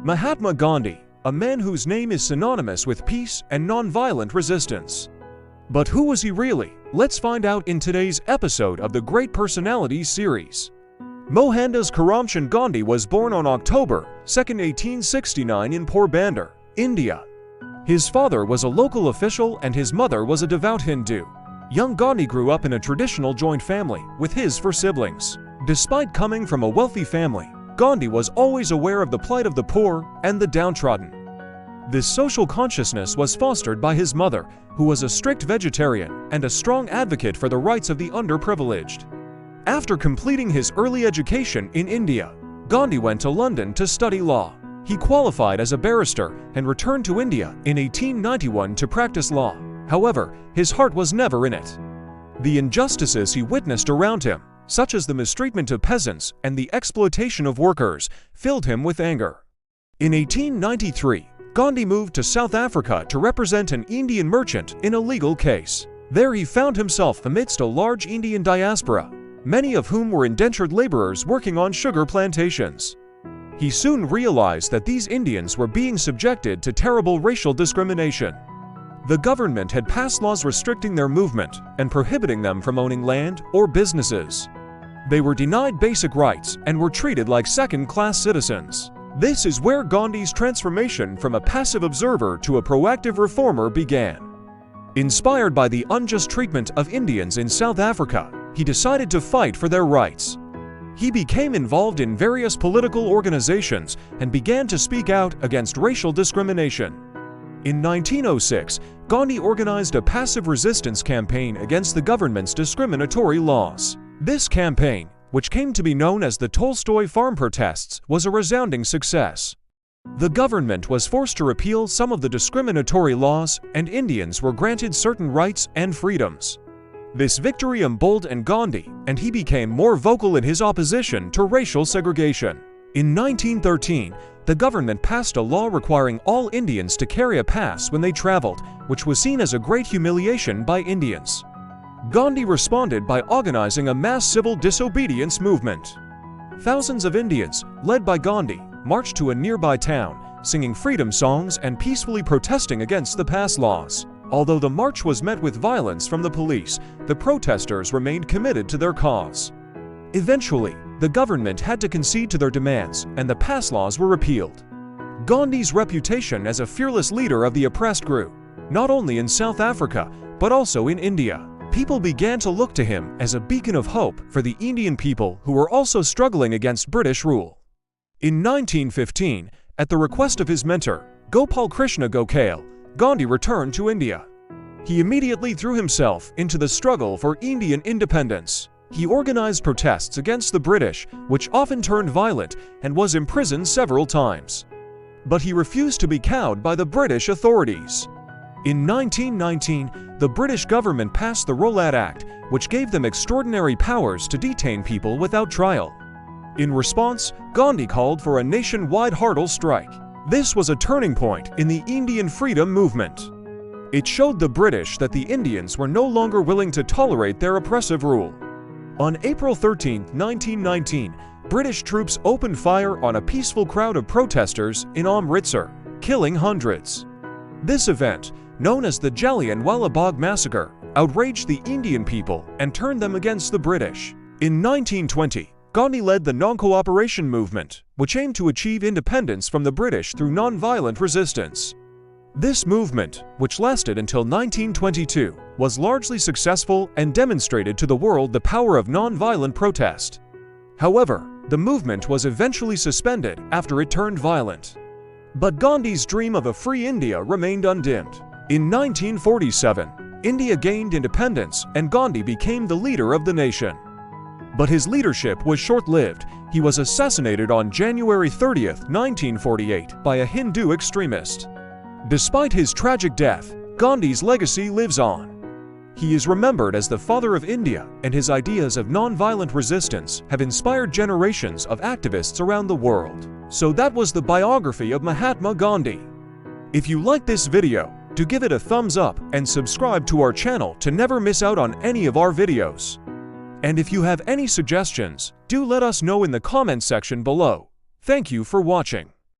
Mahatma Gandhi, a man whose name is synonymous with peace and non-violent resistance. But who was he really? Let's find out in today's episode of the Great Personalities series. Mohandas Karamchand Gandhi was born on October 2, 1869 in Porbandar, India. His father was a local official and his mother was a devout Hindu. Young Gandhi grew up in a traditional joint family with his 4 siblings. Despite coming from a wealthy family, Gandhi was always aware of the plight of the poor and the downtrodden. This social consciousness was fostered by his mother, who was a strict vegetarian and a strong advocate for the rights of the underprivileged. After completing his early education in India, Gandhi went to London to study law. He qualified as a barrister and returned to India in 1891 to practice law. However, his heart was never in it. The injustices he witnessed around him, such as the mistreatment of peasants and the exploitation of workers, filled him with anger. In 1893, Gandhi moved to South Africa to represent an Indian merchant in a legal case. There he found himself amidst a large Indian diaspora, many of whom were indentured laborers working on sugar plantations. He soon realized that these Indians were being subjected to terrible racial discrimination. The government had passed laws restricting their movement and prohibiting them from owning land or businesses. They were denied basic rights and were treated like second-class citizens. This is where Gandhi's transformation from a passive observer to a proactive reformer began. Inspired by the unjust treatment of Indians in South Africa, he decided to fight for their rights. He became involved in various political organizations and began to speak out against racial discrimination. In 1906, Gandhi organized a passive resistance campaign against the government's discriminatory laws. This campaign, which came to be known as the Tolstoy Farm Protests, was a resounding success. The government was forced to repeal some of the discriminatory laws, and Indians were granted certain rights and freedoms. This victory emboldened Gandhi, and he became more vocal in his opposition to racial segregation. In 1913, the government passed a law requiring all Indians to carry a pass when they traveled, which was seen as a great humiliation by Indians. Gandhi responded by organizing a mass civil disobedience movement. Thousands of Indians, led by Gandhi, marched to a nearby town, singing freedom songs and peacefully protesting against the pass laws. Although the march was met with violence from the police, the protesters remained committed to their cause. Eventually, the government had to concede to their demands, and the pass laws were repealed. Gandhi's reputation as a fearless leader of the oppressed grew, not only in South Africa, but also in India. People began to look to him as a beacon of hope for the Indian people who were also struggling against British rule. In 1915, at the request of his mentor, Gopal Krishna Gokhale, Gandhi returned to India. He immediately threw himself into the struggle for Indian independence. He organized protests against the British, which often turned violent, and was imprisoned several times. But he refused to be cowed by the British authorities. In 1919, the British government passed the Rowlatt Act, which gave them extraordinary powers to detain people without trial. In response, Gandhi called for a nationwide Hartal strike. This was a turning point in the Indian freedom movement. It showed the British that the Indians were no longer willing to tolerate their oppressive rule. On April 13, 1919, British troops opened fire on a peaceful crowd of protesters in Amritsar, killing hundreds. This event, known as the Jallianwala Bagh Massacre, outraged the Indian people and turned them against the British. In 1920, Gandhi led the non-cooperation movement, which aimed to achieve independence from the British through non-violent resistance. This movement, which lasted until 1922, was largely successful and demonstrated to the world the power of non-violent protest. However, the movement was eventually suspended after it turned violent. But Gandhi's dream of a free India remained undimmed. In 1947, India gained independence and Gandhi became the leader of the nation. But his leadership was short-lived. He was assassinated on January 30, 1948, by a Hindu extremist. Despite his tragic death, Gandhi's legacy lives on. He is remembered as the father of India, and his ideas of non-violent resistance have inspired generations of activists around the world. So that was the biography of Mahatma Gandhi. If you liked this video, do give it a thumbs up and subscribe to our channel to never miss out on any of our videos. And if you have any suggestions, do let us know in the comment section below. Thank you for watching.